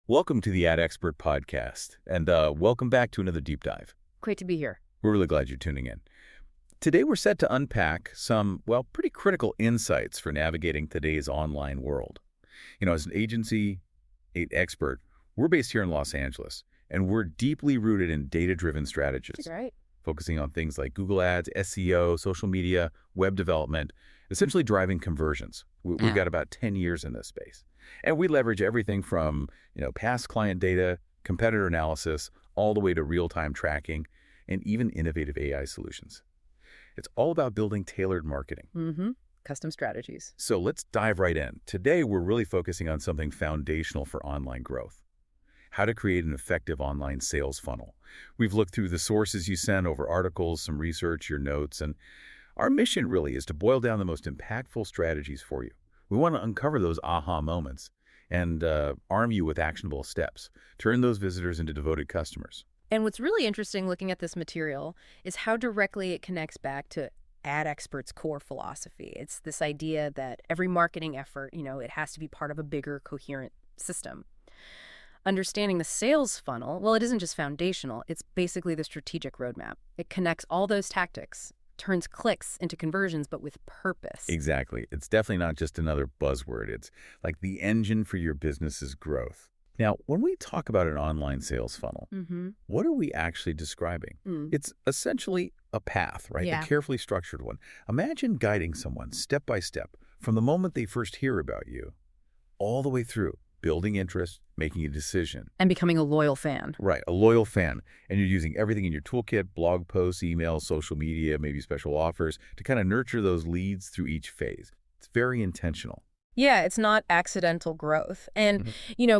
Welcome to the AdExpert Podcast, and welcome back to another deep dive. Great to be here. We're really glad you're tuning in. Today we're set to unpack some, pretty critical insights for navigating today's online world. As an agency, AdExpert, we're based here in Los Angeles, and we're deeply rooted in data-driven strategies. Right. Focusing on things like Google Ads, SEO, social media, web development, essentially driving conversions. We've got about 10 years in this space. And we leverage everything from, past client data, competitor analysis, all the way to real-time tracking, and even innovative AI solutions. It's all about building tailored marketing. Custom strategies. So let's dive right in. Today, we're really focusing on something foundational for online growth. How to create an effective online sales funnel. We've looked through the sources you sent over articles, some research, your notes, and our mission really is to boil down the most impactful strategies for you. We want to uncover those aha moments and arm you with actionable steps. Turn those visitors into devoted customers. And what's really interesting looking at this material is how directly it connects back to AdExpert's core philosophy. It's this idea that every marketing effort, it has to be part of a bigger, coherent system. Understanding the sales funnel, well, it isn't just foundational. It's basically the strategic roadmap. It connects all those tactics, turns clicks into conversions, but with purpose. Exactly. It's definitely not just another buzzword. It's like the engine for your business's growth. Now, when we talk about an online sales funnel, what are we actually describing? It's essentially a path, right? Yeah. A carefully structured one. Imagine guiding someone step by step from the moment they first hear about you all the way through, building interest, making a decision. And becoming a loyal fan. Right, a loyal fan. And you're using everything in your toolkit, blog posts, emails, social media, maybe special offers, to kind of nurture those leads through each phase. It's very intentional. Yeah, it's not accidental growth. And,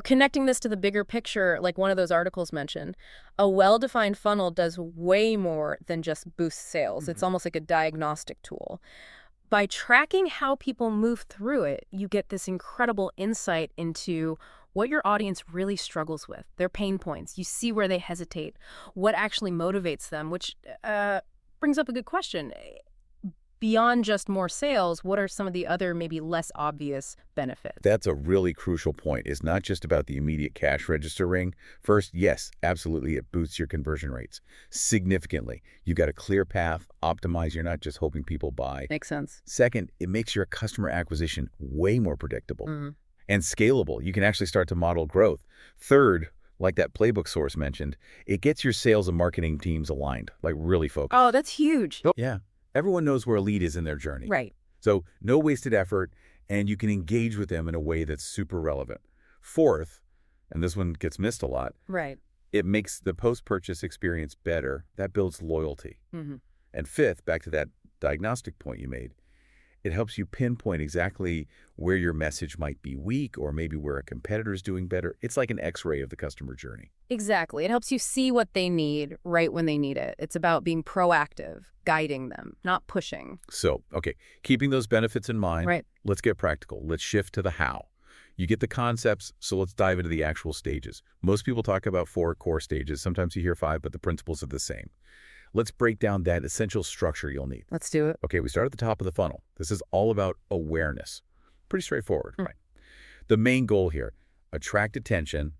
connecting this to the bigger picture, like one of those articles mentioned, a well-defined funnel does way more than just boost sales. It's almost like a diagnostic tool. By tracking how people move through it, you get this incredible insight into what your audience really struggles with, their pain points. You see where they hesitate, what actually motivates them, which brings up a good question. Beyond just more sales, what are some of the other maybe less obvious benefits? That's a really crucial point. It's not just about the immediate cash register ring. First, yes, absolutely, it boosts your conversion rates significantly. You've got a clear path, optimize. You're not just hoping people buy. Makes sense. Second, it makes your customer acquisition way more predictable and scalable. You can actually start to model growth. Third, like that playbook source mentioned, it gets your sales and marketing teams aligned, like really focused. Oh, that's huge. Yeah. Everyone knows where a lead is in their journey. Right. So no wasted effort, and you can engage with them in a way that's super relevant. Fourth, and this one gets missed a lot, Right. it makes the post-purchase experience better. That builds loyalty. And fifth, back to that diagnostic point you made, it helps you pinpoint exactly where your message might be weak or maybe where a competitor is doing better. It's like an X-ray of the customer journey. Exactly. It helps you see what they need right when they need it. It's about being proactive, guiding them, not pushing. So, okay, keeping those benefits in mind, Right. Let's get practical. Let's shift to the how. You get the concepts, so let's dive into the actual stages. Most people talk about 4 core stages. Sometimes you hear 5, but the principles are the same. Let's break down that essential structure you'll need. Let's do it. Okay, we start at the top of the funnel. This is all about awareness. Pretty straightforward, right? The main goal here, attract attention,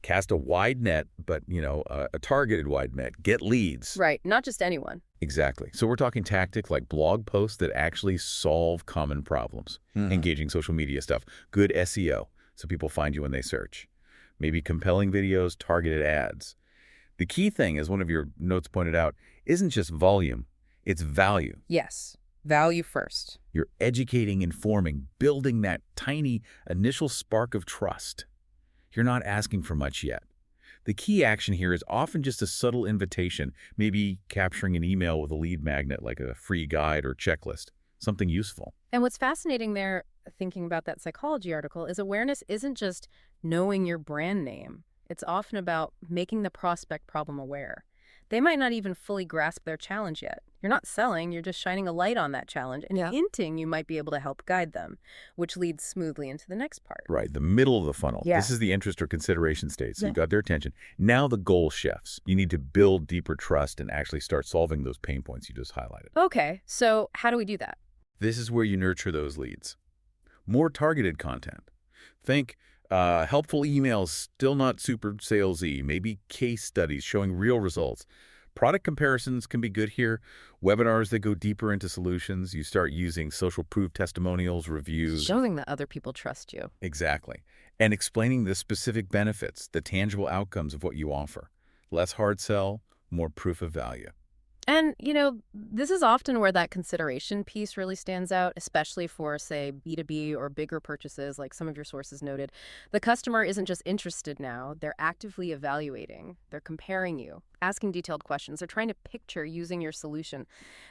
cast a wide net, but, a targeted wide net, get leads. Right. Not just anyone. Exactly. So we're talking tactics like blog posts that actually solve common problems, engaging social media stuff, good SEO, so people find you when they search, maybe compelling videos, targeted ads. The key thing, as one of your notes pointed out, isn't just volume, it's value. Yes. Value first. You're educating, informing, building that tiny initial spark of trust. You're not asking for much yet. The key action here is often just a subtle invitation, maybe capturing an email with a lead magnet like a free guide or checklist, something useful. And what's fascinating there, thinking about that psychology article, is awareness isn't just knowing your brand name. It's often about making the prospect problem aware. They might not even fully grasp their challenge yet. You're not selling, you're just shining a light on that challenge and hinting you might be able to help guide them, which leads smoothly into the next part. Right, the middle of the funnel. Yeah. This is the interest or consideration stage. So you got their attention. Now the goal shifts. You need to build deeper trust and actually start solving those pain points you just highlighted. Okay, so how do we do that? This is where you nurture those leads. More targeted content. Think Helpful emails, still not super salesy. Maybe case studies showing real results. Product comparisons can be good here. Webinars that go deeper into solutions. You start using social proof testimonials, reviews. Showing that other people trust you. Exactly. And explaining the specific benefits, the tangible outcomes of what you offer. Less hard sell, more proof of value. And, this is often where that consideration piece really stands out, especially for, say, B2B or bigger purchases, like some of your sources noted. The customer isn't just interested now, they're actively evaluating. They're comparing you, asking detailed questions. They're trying to picture using your solution.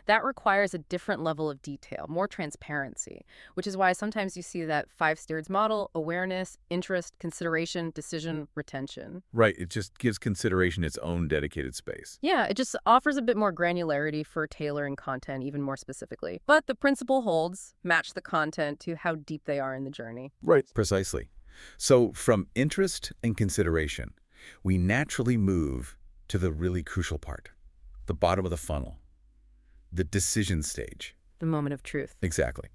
That requires a different level of detail, more transparency, which is why sometimes you see that 5 steers model: awareness, interest, consideration, decision, retention. Right. It just gives consideration its own dedicated space. Yeah, it just offers a bit more granularity for tailoring content even more specifically. But the principle holds: match the content to how deep they are in the journey. Right. Precisely. So from interest and consideration, we naturally move to the really crucial part, the bottom of the funnel, the decision stage. The moment of truth. Exactly.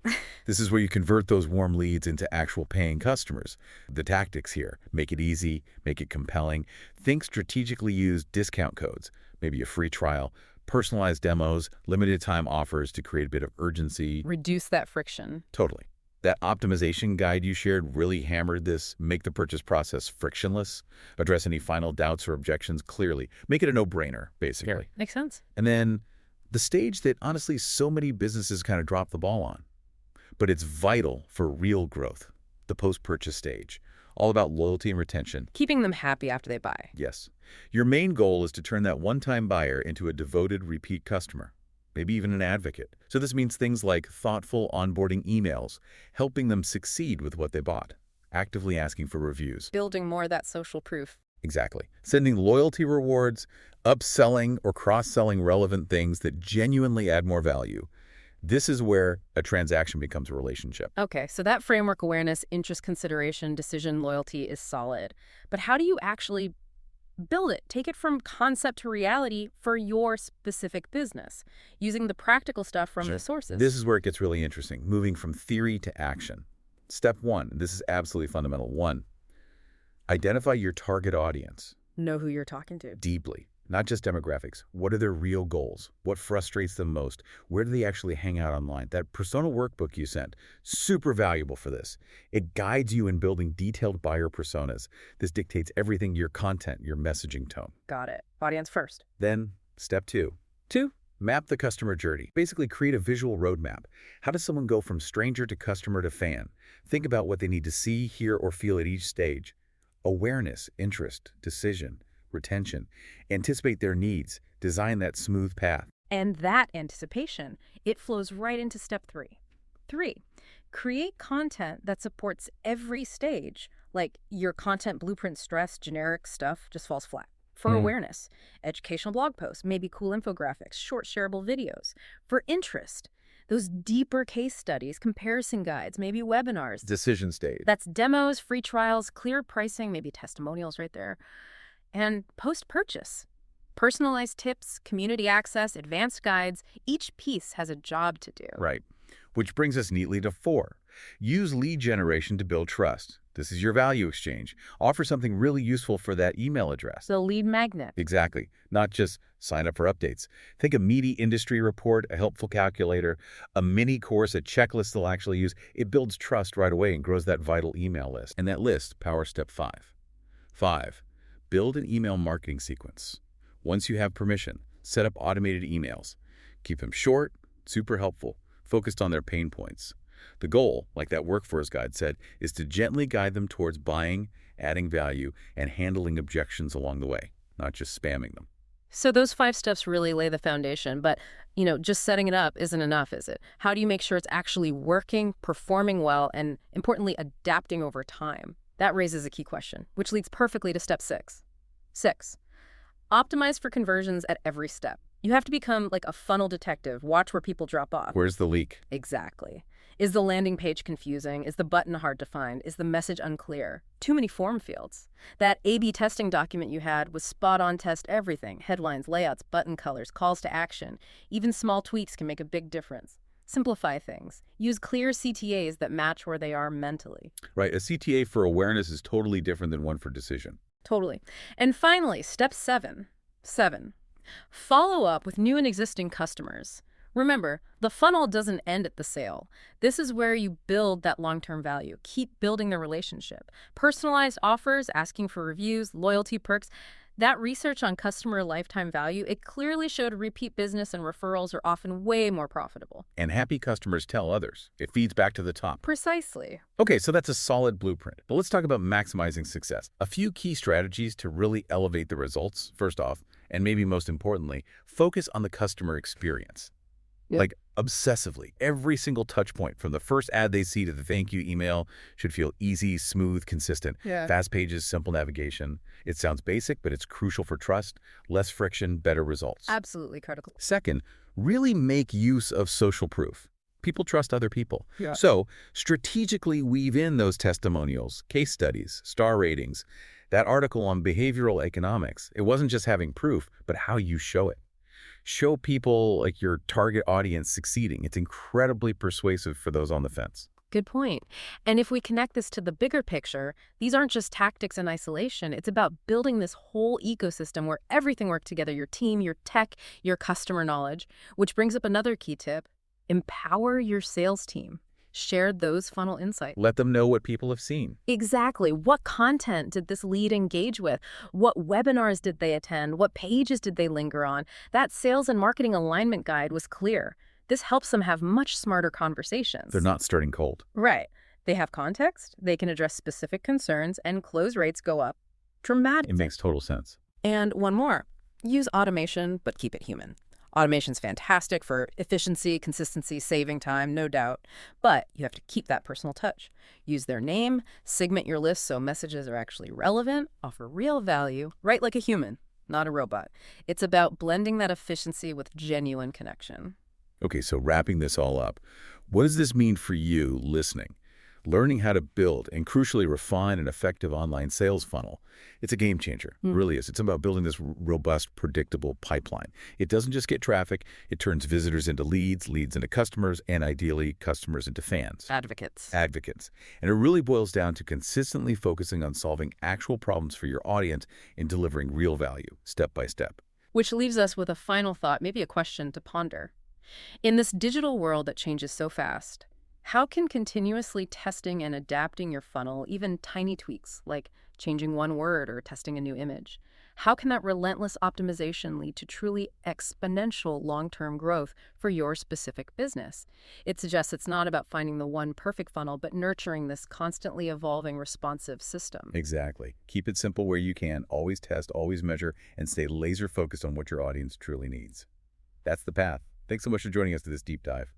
This is where you convert those warm leads into actual paying customers. The tactics here: make it easy, make it compelling. Think strategically used discount codes, maybe a free trial, personalized demos, limited time offers to create a bit of urgency. Reduce that friction. Totally. That optimization guide you shared really hammered this. Make the purchase process frictionless. Address any final doubts or objections clearly. Make it a no-brainer, basically. Yeah. Makes sense. And then the stage that honestly so many businesses kind of drop the ball on. But it's vital for real growth, the post-purchase stage. All about loyalty and retention. Keeping them happy after they buy. Yes. Your main goal is to turn that one-time buyer into a devoted repeat customer, maybe even an advocate. So this means things like thoughtful onboarding emails, helping them succeed with what they bought, actively asking for reviews. Building more of that social proof. Exactly. Sending loyalty rewards, upselling or cross-selling relevant things that genuinely add more value. This is where a transaction becomes a relationship. Okay, so that framework: awareness, interest, consideration, decision, loyalty is solid. But how do you actually build it? Take it from concept to reality for your specific business, using the practical stuff from the sources. This is where it gets really interesting, moving from theory to action. Step 1, this is absolutely fundamental. 1, identify your target audience. Know who you're talking to. Deeply. Not just demographics. What are their real goals? What frustrates them most? Where do they actually hang out online? That persona workbook you sent, super valuable for this. It guides you in building detailed buyer personas. This dictates everything: your content, your messaging tone. Got it. Audience first. Then, step 2. Map the customer journey. Basically, create a visual roadmap. How does someone go from stranger to customer to fan? Think about what they need to see, hear, or feel at each stage. Awareness, interest, decision, retention. Anticipate their needs. Design that smooth path. And that anticipation, it flows right into step 3. 3, create content that supports every stage. Like your content blueprint stress, generic stuff just falls flat. For awareness, educational blog posts, maybe cool infographics, short shareable videos. For interest, those deeper case studies, comparison guides, maybe webinars. Decision stage. That's demos, free trials, clear pricing, maybe testimonials right there. And post-purchase, personalized tips, community access, advanced guides. Each piece has a job to do. Right. Which brings us neatly to 4. Use lead generation to build trust. This is your value exchange. Offer something really useful for that email address. The lead magnet. Exactly. Not just sign up for updates. Think a meaty industry report, a helpful calculator, a mini course, a checklist they'll actually use. It builds trust right away and grows that vital email list. And that list powers step 5. 5. Build an email marketing sequence. Once you have permission, set up automated emails. Keep them short, super helpful, focused on their pain points. The goal, like that workforce guide said, is to gently guide them towards buying, adding value, and handling objections along the way, not just spamming them. So those 5 steps really lay the foundation, but, just setting it up isn't enough, is it? How do you make sure it's actually working, performing well, and importantly, adapting over time? That raises a key question, which leads perfectly to step 6. 6, optimize for conversions at every step. You have to become like a funnel detective. Watch where people drop off. Where's the leak? Exactly. Is the landing page confusing? Is the button hard to find? Is the message unclear? Too many form fields. That A/B testing document you had was spot on. Test everything. Headlines, layouts, button colors, calls to action. Even small tweaks can make a big difference. Simplify things. Use clear CTAs that match where they are mentally. Right, a CTA for awareness is totally different than one for decision. Totally. And finally, step 7. Follow up with new and existing customers. Remember, the funnel doesn't end at the sale. This is where you build that long-term value. Keep building the relationship. Personalized offers, asking for reviews, loyalty perks. That research on customer lifetime value, it clearly showed repeat business and referrals are often way more profitable. And happy customers tell others. It feeds back to the top. Precisely. Okay, so that's a solid blueprint. But let's talk about maximizing success. A few key strategies to really elevate the results, first off, and maybe most importantly, focus on the customer experience. Yep. Like obsessively, every single touch point from the first ad they see to the thank you email should feel easy, smooth, consistent. Yeah. Fast pages, simple navigation. It sounds basic, but it's crucial for trust. Less friction, better results. Absolutely critical. Second, really make use of social proof. People trust other people. Yeah. So strategically weave in those testimonials, case studies, star ratings. That article on behavioral economics, it wasn't just having proof, but how you show it. Show people like your target audience succeeding. It's incredibly persuasive for those on the fence. Good point. And if we connect this to the bigger picture, these aren't just tactics in isolation. It's about building this whole ecosystem where everything works together, your team, your tech, your customer knowledge, which brings up another key tip. Empower your sales team. Share those funnel insights. Let them know what people have seen. Exactly. What content did this lead engage with? What webinars did they attend? What pages did they linger on? That sales and marketing alignment guide was clear. This helps them have much smarter conversations. They're not starting cold. Right. They have context, they can address specific concerns, and close rates go up dramatically. It makes total sense. And one more. Use automation, but keep it human. Automation's fantastic for efficiency, consistency, saving time, no doubt. But you have to keep that personal touch. Use their name, segment your list so messages are actually relevant, offer real value, write like a human, not a robot. It's about blending that efficiency with genuine connection. Okay, so wrapping this all up, what does this mean for you listening? Learning how to build and crucially refine an effective online sales funnel. It's a game changer, really is. It's about building this robust, predictable pipeline. It doesn't just get traffic, it turns visitors into leads, leads into customers, and ideally customers into fans. Advocates. And it really boils down to consistently focusing on solving actual problems for your audience and delivering real value, step by step. Which leaves us with a final thought, maybe a question to ponder. In this digital world that changes so fast, how can continuously testing and adapting your funnel, even tiny tweaks like changing one word or testing a new image, how can that relentless optimization lead to truly exponential long-term growth for your specific business? It suggests it's not about finding the one perfect funnel, but nurturing this constantly evolving responsive system. Exactly. Keep it simple where you can, always test, always measure, and stay laser focused on what your audience truly needs. That's the path. Thanks so much for joining us to this deep dive.